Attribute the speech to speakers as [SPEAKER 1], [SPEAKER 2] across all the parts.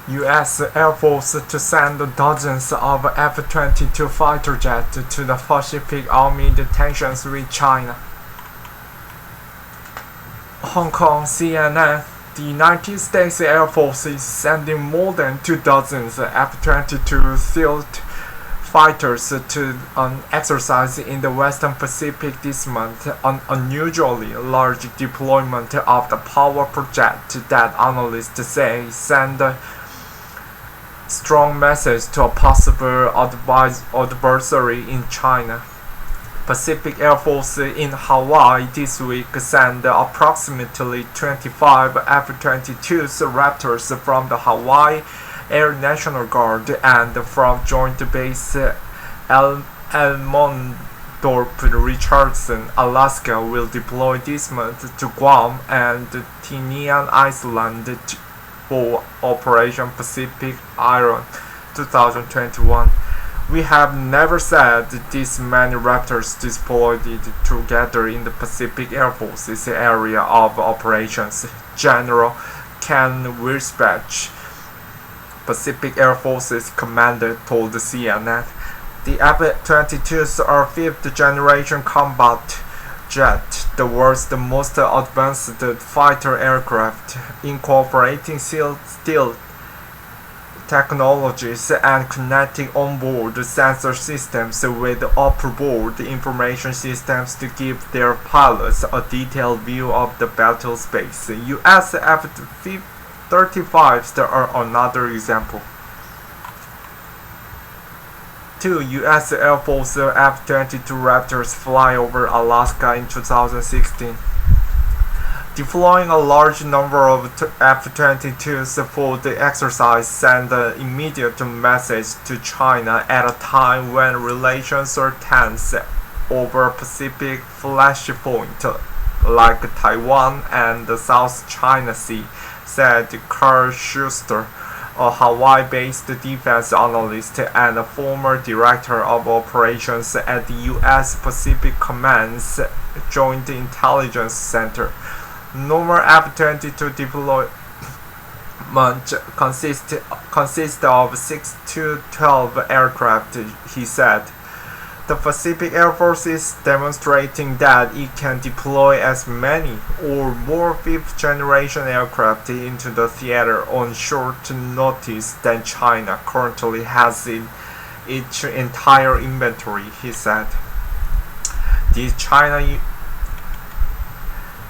[SPEAKER 1] U.S. Air Force to send dozens of F-22 fighter jets to the Pacific amid tensions with China. Hong Kong CNN. The United States Air Force is sending more than 2 dozen F-22 stealth fighters to an exercise in the Western Pacific this month, an unusually large deployment of the power project that analysts say send a strong message to a possible adversary in China. Pacific Air Force in Hawaii this week sent approximately 25 F-22 Raptors from the Hawaii Air National Guard and from Joint Base Elmondorp-Richardson, Alaska will deploy this month to Guam and Tinian Island for Operation Pacific Iron 2021. We have never said this many Raptors deployed together in the Pacific Air Force's area of operations, General Ken Wirsbach, Pacific Air Force's commander, told CNN. The F-22s are fifth-generation combat jet, the world's most advanced fighter aircraft, incorporating stealth technologies and connecting onboard sensor systems with off-board information systems to give their pilots a detailed view of the battle space. U.S. F-35s are another example. 2 U.S. Air Force F-22 Raptors fly over Alaska in 2016. Deploying a large number of F-22s for the exercise sent an immediate message to China at a time when relations are tense over Pacific flashpoint like Taiwan and the South China Sea, said Carl Schuster, a Hawaii-based defense analyst and a former director of operations at the U.S. Pacific Command's Joint Intelligence Center. Normal F-22 deployment consists of 6 to 12 aircraft, he said. The Pacific Air Force is demonstrating that it can deploy as many or more fifth-generation aircraft into the theater on short notice than China currently has in its entire inventory, he said.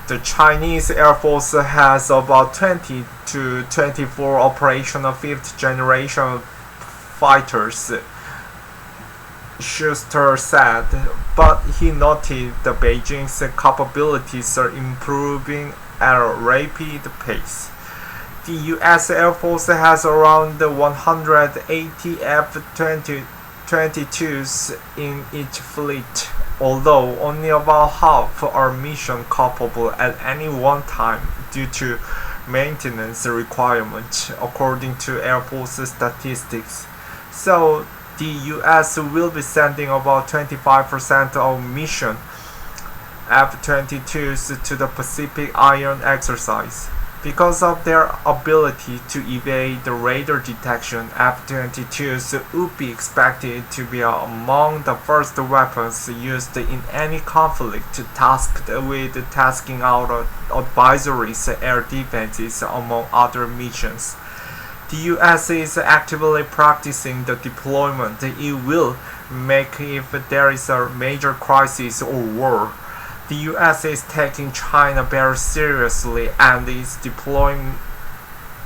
[SPEAKER 1] The Chinese Air Force has about 20 to 24 operational fifth-generation fighters, Schuster said, but he noted that Beijing's capabilities are improving at a rapid pace. The U.S. Air Force has around 180 F-22s in its fleet, although only about half are mission capable at any one time due to maintenance requirements, according to Air Force statistics. So the U.S. will be sending about 25% of mission F-22s to the Pacific Iron exercise. Because of their ability to evade radar detection, F-22s would be expected to be among the first weapons used in any conflict tasked with tasking out advisories, air defenses, among other missions. The U.S. is actively practicing the deployment it will make if there is a major crisis or war. The U.S. is taking China very seriously and is deploying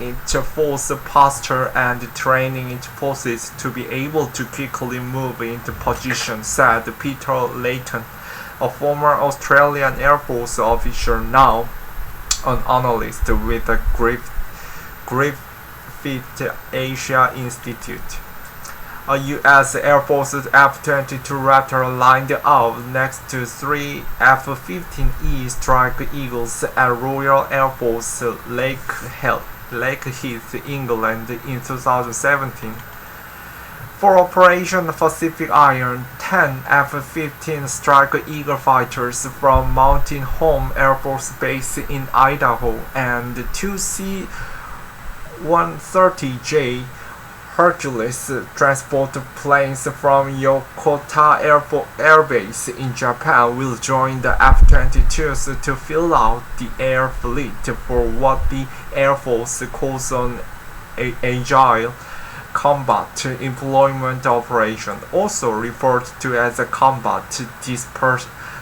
[SPEAKER 1] its force posture and training its forces to be able to quickly move into position, said Peter Layton, a former Australian Air Force officer now an analyst with the Griffith Asia Institute. A U.S. Air Force F-22 Raptor lined up next to 3 F-15E Strike Eagles at Royal Air Force Lakeheath, England in 2017. For Operation Pacific Iron, 10 F-15 Strike Eagle fighters from Mountain Home Air Force Base in Idaho and 2 C F-130J Hercules transport planes from Yokota Air Base in Japan will join the F-22s to fill out the air fleet for what the Air Force calls an agile combat employment operation, also referred to as a combat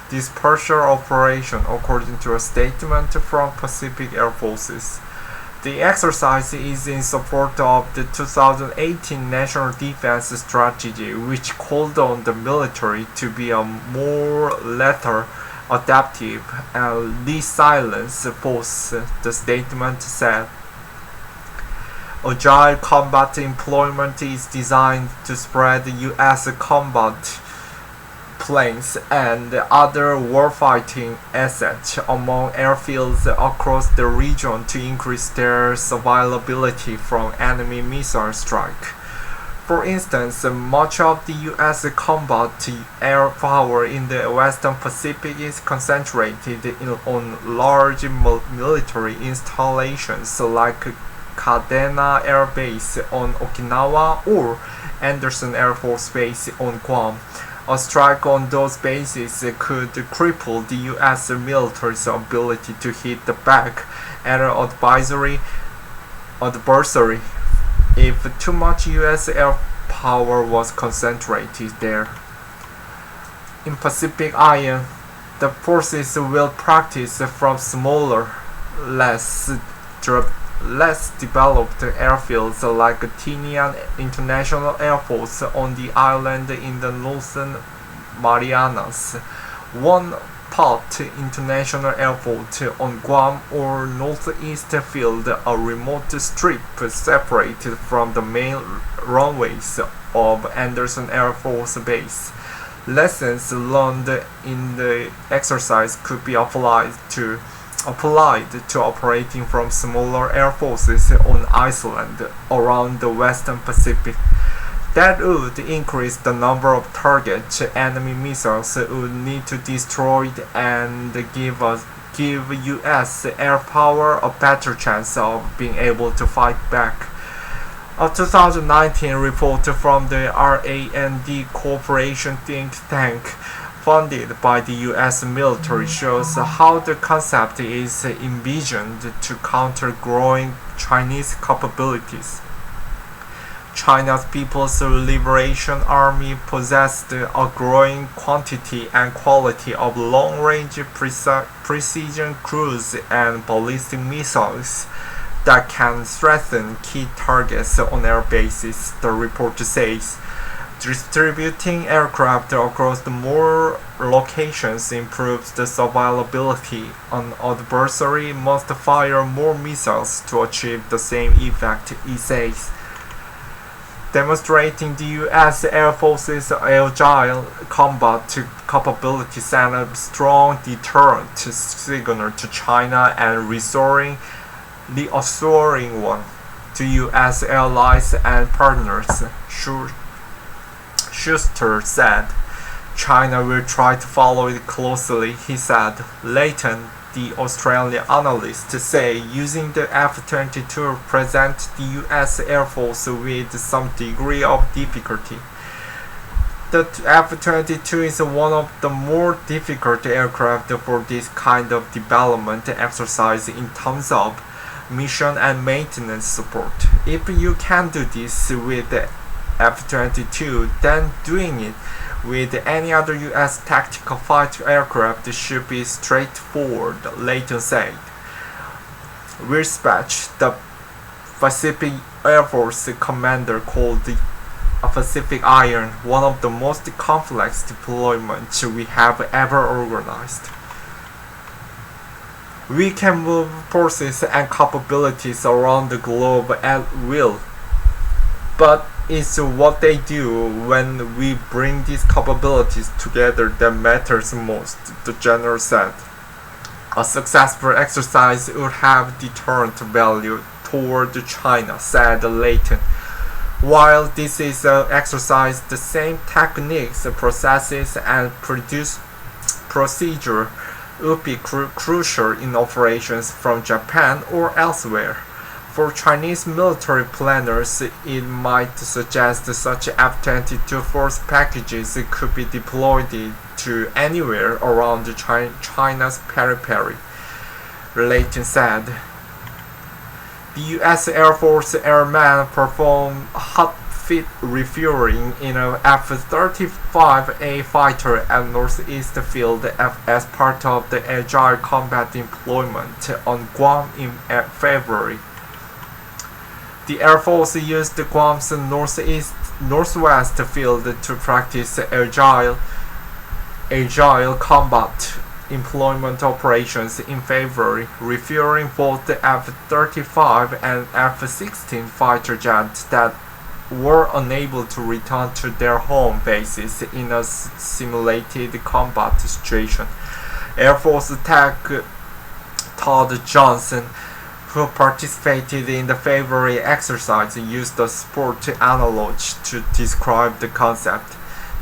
[SPEAKER 1] dispersal operation, according to a statement from Pacific Air Forces. The exercise is in support of the 2018 National Defense Strategy, which called on the military to be a more lethal, adaptive, and resilient force, the statement said. Agile combat employment is designed to spread U.S. combat planes and other warfighting assets among airfields across the region to increase their survivability from enemy missile strike. For instance, much of the U.S. combat air power in the Western Pacific is concentrated on large military installations like Kadena Air Base on Okinawa or Andersen Air Force Base on Guam. A strike on those bases could cripple the U.S. military's ability to hit back at an adversary if too much U.S. air power was concentrated there. In Pacific Island, the forces will practice from smaller, less developed airfields like Tinian International Airport on the island in the Northern Marianas, One Pot International Airport on Guam, or Northeast Field, a remote strip separated from the main runways of Andersen Air Force Base. Lessons learned in the exercise could be applied to operating from smaller air forces on Iceland around the Western Pacific. That would increase the number of target enemy missiles would need to destroy and give U.S. air power a better chance of being able to fight back. A 2019 report from the RAND Corporation think tank funded by the U.S. military shows how the concept is envisioned to counter growing Chinese capabilities. China's People's Liberation Army possessed a growing quantity and quality of long-range precision cruise and ballistic missiles that can threaten key targets on air bases, the report says. Distributing aircraft across more locations improves the survivability. An adversary must fire more missiles to achieve the same effect, it says. Demonstrating the U.S. Air Force's agile combat capabilities and a strong deterrent signal to China and reassuring one to U.S. allies and partners, Schuster said. China will try to follow it closely, he said. Leighton, the Australian analyst, say using the F-22 present the U.S. Air Force with some degree of difficulty. The F-22 is one of the more difficult aircraft for this kind of development exercise in terms of mission and maintenance support. If you can do this with the F-22, then doing it with any other U.S. tactical fighter aircraft should be straightforward, Leighton said. Wirsbach, the Pacific Air Force commander, called the Pacific Iron one of the most complex deployments we have ever organized. We can move forces and capabilities around the globe at will, but it's what they do when we bring these capabilities together that matters most, the general said. A successful exercise would have deterrent value toward China, said Leighton. While this is an exercise, the same techniques, processes, and procedure would be crucial in operations from Japan or elsewhere. For Chinese military planners, it might suggest such F-22 force packages could be deployed to anywhere around China's periphery, Lendon said. The U.S. Air Force airmen performed hot fit refueling in a F-35A fighter at Northeast Field as part of the Agile Combat Deployment on Guam in February. The Air Force used Guam's northwest field to practice agile combat employment operations in February, refueling both the F-35 and F-16 fighter jets that were unable to return to their home bases in a simulated combat situation. Air Force Tech Todd Johnson, who participated in the February exercise, used a sport analogy to describe the concept.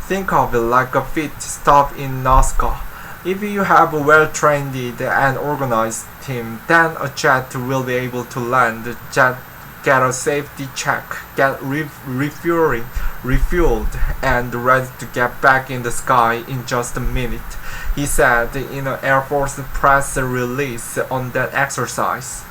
[SPEAKER 1] Think of it like a pit stop in NASCAR. If you have a well-trained and organized team, then a jet will be able to land, get a safety check, get refueled, and ready to get back in the sky in just a minute, he said in an Air Force press release on that exercise.